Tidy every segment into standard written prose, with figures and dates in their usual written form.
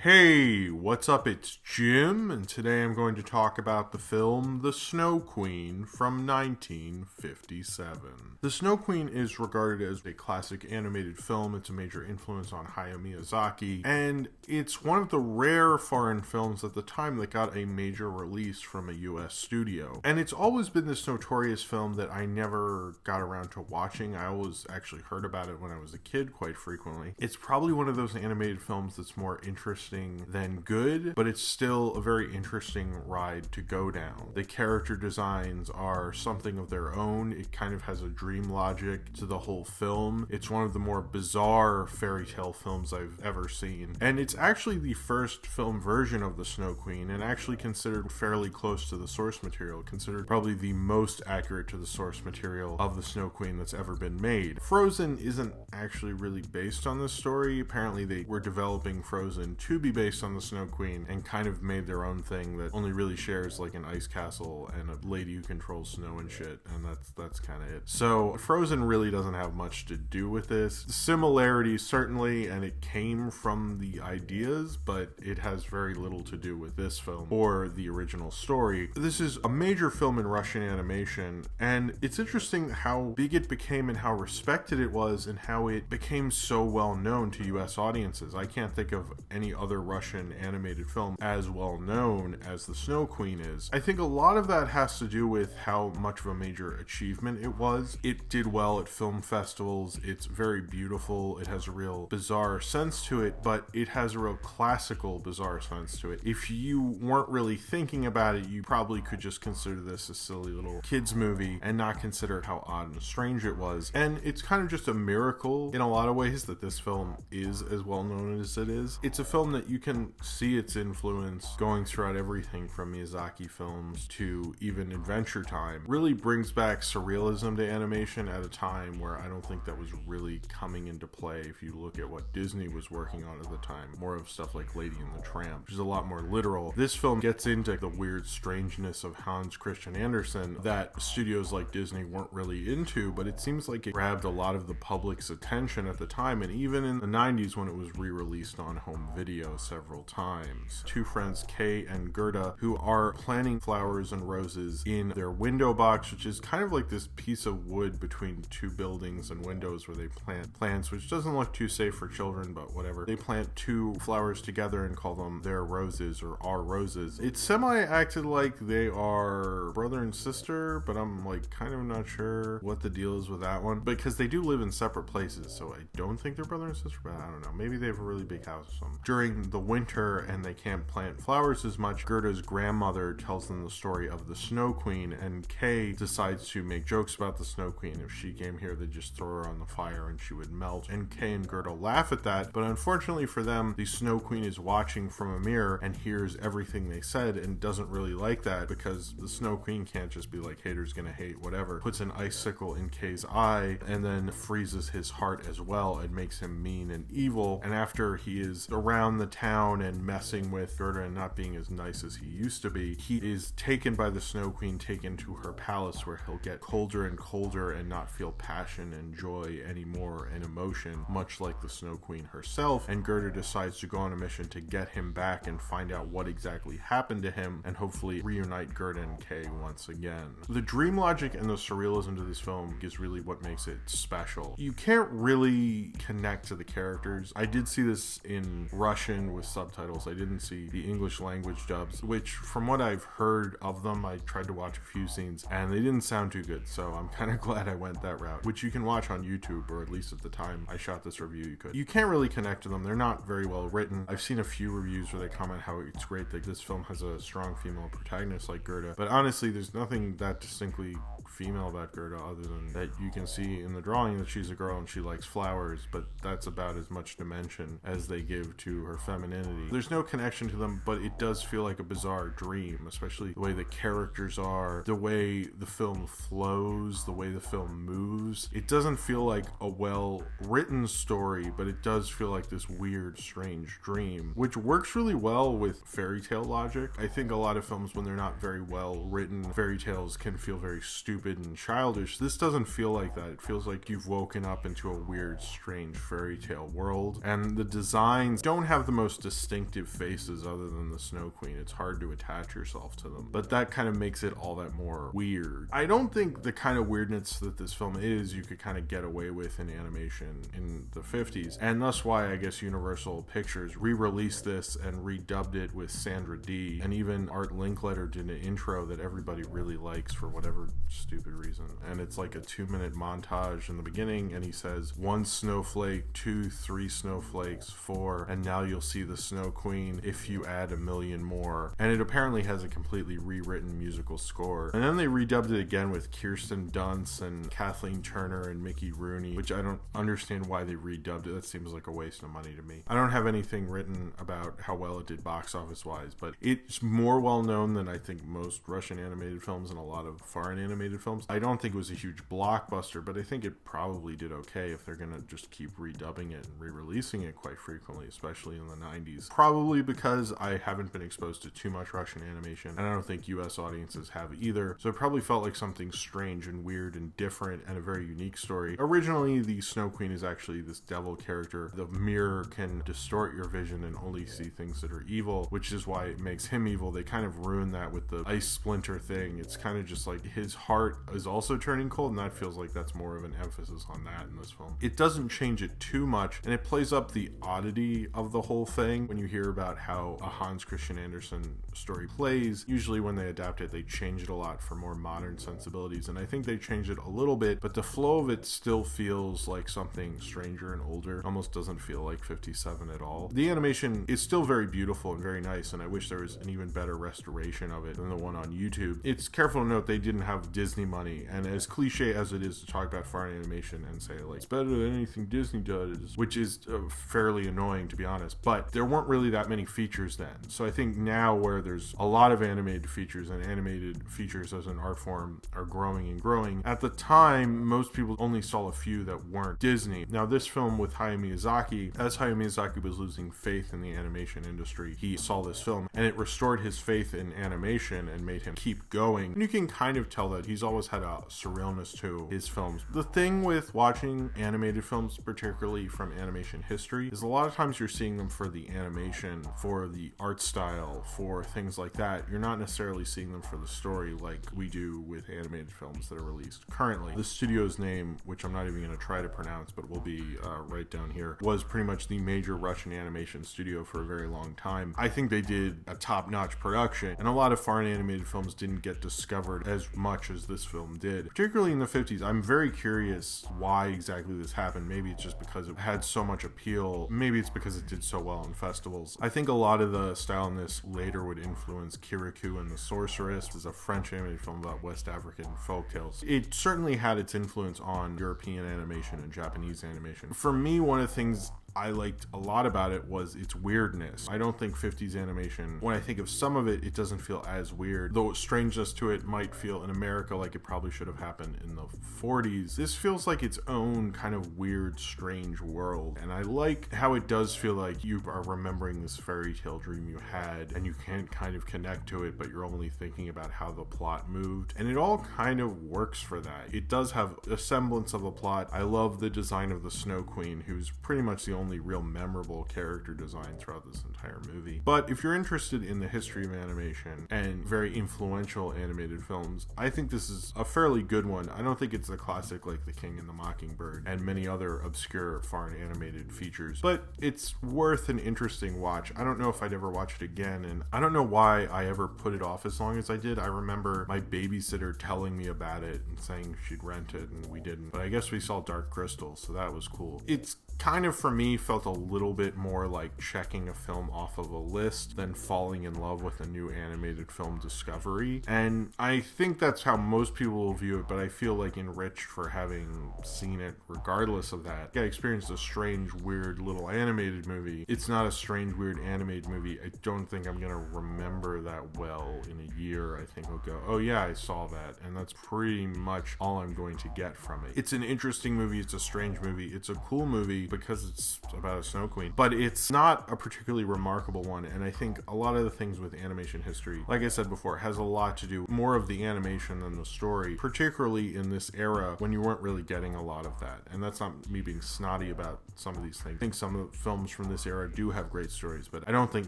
Hey, what's up? It's Jim, and today I'm going to talk about the film The Snow Queen from 1957. The Snow Queen is regarded as a classic animated film. It's a major influence on Hayao Miyazaki, and it's one of the rare foreign films at the time that got a major release from a US studio. And it's always been this notorious film that I never got around to watching. I always actually heard about it when I was a kid quite frequently. It's probably one of those animated films that's more interesting than good, but it's still a very interesting ride to go down. The character designs are something of their own. It kind of has a dream logic to the whole film. It's one of the more bizarre fairy tale films I've ever seen. And it's actually the first film version of the Snow Queen, and actually considered fairly close to the source material, considered probably the most accurate to the source material of the Snow Queen that's ever been made. Frozen isn't actually really based on this story. Apparently they were developing Frozen to be based on the Snow Queen and kind of made their own thing that only really shares like an ice castle and a lady who controls snow and shit, and that's kind of it. So Frozen really doesn't have much to do with this. The similarities certainly, and it came from the ideas, but it has very little to do with this film or the original story. This is a major film in Russian animation, and it's interesting how big it became and how respected it was and how it became so well known to US audiences. I can't think of any other Russian animated film as well known as The Snow Queen is. I think a lot of that has to do with how much of a major achievement it was. It did well at film festivals. It's very beautiful. It has a real bizarre sense to it, but it has a real classical bizarre sense to it. If you weren't really thinking about it, you probably could just consider this a silly little kids movie and not consider how odd and strange it was. And it's kind of just a miracle in a lot of ways that this film is as well known as it is. It's a film that you can see its influence going throughout everything from Miyazaki films to even Adventure Time. Really brings back surrealism to animation at a time where I don't think that was really coming into play if you look at what Disney was working on at the time. More of stuff like Lady and the Tramp, which is a lot more literal. This film gets into the weird strangeness of Hans Christian Andersen that studios like Disney weren't really into, but it seems like it grabbed a lot of the public's attention at the time, and even in the 90s when it was re-released on home video several times. Two friends, Kay and Gerda, who are planting flowers and roses in their window box, which is kind of like this piece of wood between two buildings and windows where they plant plants, which doesn't look too safe for children, but whatever. They plant two flowers together and call them their roses or our roses. It's semi-acted like they are brother and sister, but I'm like kind of not sure what the deal is with that one, because they do live in separate places, so I don't think they're brother and sister, but I don't know. Maybe they have a really big house or something. During the winter and they can't plant flowers as much, Gerda's grandmother tells them the story of the Snow Queen, and Kay decides to make jokes about the Snow Queen. If she came here, they'd just throw her on the fire and she would melt. And Kay and Gerda laugh at that, but unfortunately for them, the Snow Queen is watching from a mirror and hears everything they said and doesn't really like that, because the Snow Queen can't just be like, haters gonna hate, whatever. Puts an icicle in Kay's eye and then freezes his heart as well and makes him mean and evil. And after he is around the town and messing with Gerda and not being as nice as he used to be, he is taken by the Snow Queen, taken to her palace, where he'll get colder and colder and not feel passion and joy anymore and emotion, much like the Snow Queen herself. And Gerda decides to go on a mission to get him back and find out what exactly happened to him and hopefully reunite Gerda and Kay once again. The dream logic and the surrealism to this film is really what makes it special. You can't really connect to the characters. I did see this in Russian with subtitles. I didn't see the English language dubs, which from what I've heard of them, I tried to watch a few scenes and they didn't sound too good, so I'm kind of glad I went that route, which you can watch on YouTube, or at least at the time I shot this review you could. You can't really connect to them. They're not very well written. I've seen a few reviews where they comment how it's great that this film has a strong female protagonist like Gerda, but honestly there's nothing that distinctly female about Gerda other than that you can see in the drawing that she's a girl and she likes flowers, but that's about as much dimension as they give to her femininity. There's no connection to them, but it does feel like a bizarre dream, especially the way the characters are, the way the film flows, the way the film moves. It doesn't feel like a well-written story, but it does feel like this weird, strange dream, which works really well with fairy tale logic. I think a lot of films, when they're not very well written, fairy tales can feel very stupid and childish. This doesn't feel like that. It feels like you've woken up into a weird, strange fairy tale world, and the designs don't have the the most distinctive faces other than the Snow Queen. It's hard to attach yourself to them, but that kind of makes it all that more weird. I don't think the kind of weirdness that this film is you could kind of get away with in animation in the 50s, and that's why I guess Universal Pictures re-released this and redubbed it with Sandra Dee, and even Art Linkletter did an intro that everybody really likes for whatever stupid reason, and it's like a 2-minute montage in the beginning, and he says 1 snowflake, 2, 3 snowflakes, 4, and now you'll see the Snow Queen if you add 1 million more, and it apparently has a completely rewritten musical score. And then they redubbed it again with Kirsten Dunst and Kathleen Turner and Mickey Rooney, which I don't understand why they redubbed it. That seems like a waste of money to me. I don't have anything written about how well it did box office wise, but it's more well known than I think most Russian animated films and a lot of foreign animated films. I don't think it was a huge blockbuster, but I think it probably did okay if they're gonna just keep redubbing it and re-releasing it quite frequently, especially in the 90s. Probably because I haven't been exposed to too much Russian animation, and I don't think US audiences have either, so it probably felt like something strange and weird and different and a very unique story. Originally, the Snow Queen is actually this devil character. The mirror can distort your vision and only see things that are evil, which is why it makes him evil. They kind of ruin that with the ice splinter thing. It's kind of just like his heart is also turning cold, and that feels like that's more of an emphasis on that in this film. It doesn't change it too much, and it plays up the oddity of the whole thing. When you hear about how a Hans Christian Andersen story plays, usually when they adapt it, they change it a lot for more modern sensibilities, and I think they changed it a little bit, but the flow of it still feels like something stranger and older. Almost doesn't feel like 57 at all. The animation is still very beautiful and very nice, and I wish there was an even better restoration of it than the one on YouTube. It's careful to note they didn't have Disney money, and as cliche as it is to talk about foreign animation and say like it's better than anything Disney does, which is fairly annoying to be honest, but there weren't really that many features then. So I think now where there's a lot of animated features, and animated features as an art form are growing and growing, at the time most people only saw a few that weren't Disney. Now this film with Hayao Miyazaki, as Hayao Miyazaki was losing faith in the animation industry, he saw this film and it restored his faith in animation and made him keep going. And you can kind of tell that he's always had a surrealness to his films. The thing with watching animated films, particularly from animation history, is a lot of times you're seeing them for the animation, for the art style, for things like that. You're not necessarily seeing them for the story like we do with animated films that are released currently. The studio's name, which I'm not even going to try to pronounce, but will be right down here, was pretty much the major Russian animation studio for a very long time. I think they did a top-notch production, and a lot of foreign animated films didn't get discovered as much as this film did. Particularly in the 50s, I'm very curious why exactly this happened. Maybe it's just because it had so much appeal. Maybe it's because it did so well in festivals. I think a lot of the style in this later would influence Kirikou and the Sorceress. It's a French animated film about West African folktales. It certainly had its influence on European animation and Japanese animation. For me, one of the things I liked a lot about it was its weirdness. I don't think 50s animation, when I think of some of it, it doesn't feel as weird, though strangeness to it might feel in America like it probably should have happened in the 40s. This feels like its own kind of weird, strange world, and I like how it does feel like you are remembering this fairy tale dream you had, and you can't kind of connect to it, but you're only thinking about how the plot moved, and it all kind of works for that. It does have a semblance of a plot. I love the design of the Snow Queen, who's pretty much the only real memorable character design throughout this entire movie. But if you're interested in the history of animation and very influential animated films, I think this is a fairly good one. I don't think it's a classic like The King and the Mockingbird and many other obscure foreign animated features, but it's worth an interesting watch. I don't know if I'd ever watch it again, and I don't know why I ever put it off as long as I did. I remember my babysitter telling me about it and saying she'd rent it, and we didn't, but I guess we saw Dark Crystal, so that was cool. It's kind of, for me, felt a little bit more like checking a film off of a list than falling in love with a new animated film discovery. And I think that's how most people will view it, but I feel like enriched for having seen it regardless of that. I experienced a strange, weird little animated movie. It's not a strange, weird animated movie. I don't think I'm gonna remember that well in a year. I think I'll go, oh yeah, I saw that. And that's pretty much all I'm going to get from it. It's an interesting movie. It's a strange movie. It's a cool movie. because it's about a Snow Queen, but it's not a particularly remarkable one. And I think a lot of the things with animation history, like I said before, has a lot to do more of the animation than the story, particularly in this era when you weren't really getting a lot of that. And that's not me being snotty about some of these things. I think some of the films from this era do have great stories, but I don't think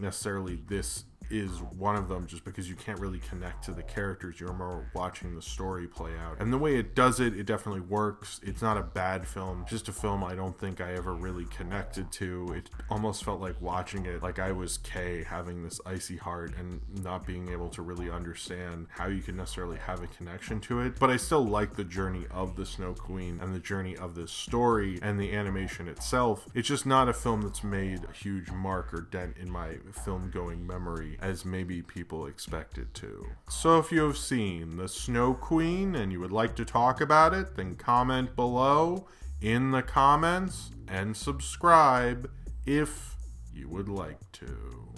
necessarily this is one of them, just because you can't really connect to the characters. You're more watching the story play out. And the way it does it, it definitely works. It's not a bad film, just a film I don't think I ever really connected to. It almost felt like watching it like I was Kay, having this icy heart and not being able to really understand how you can necessarily have a connection to it. But I still like the journey of the Snow Queen and the journey of this story and the animation itself. It's just not a film that's made a huge mark or dent in my film going memory as maybe people expect it to. So if you have seen The Snow Queen and you would like to talk about it, then comment below in the comments and subscribe if you would like to.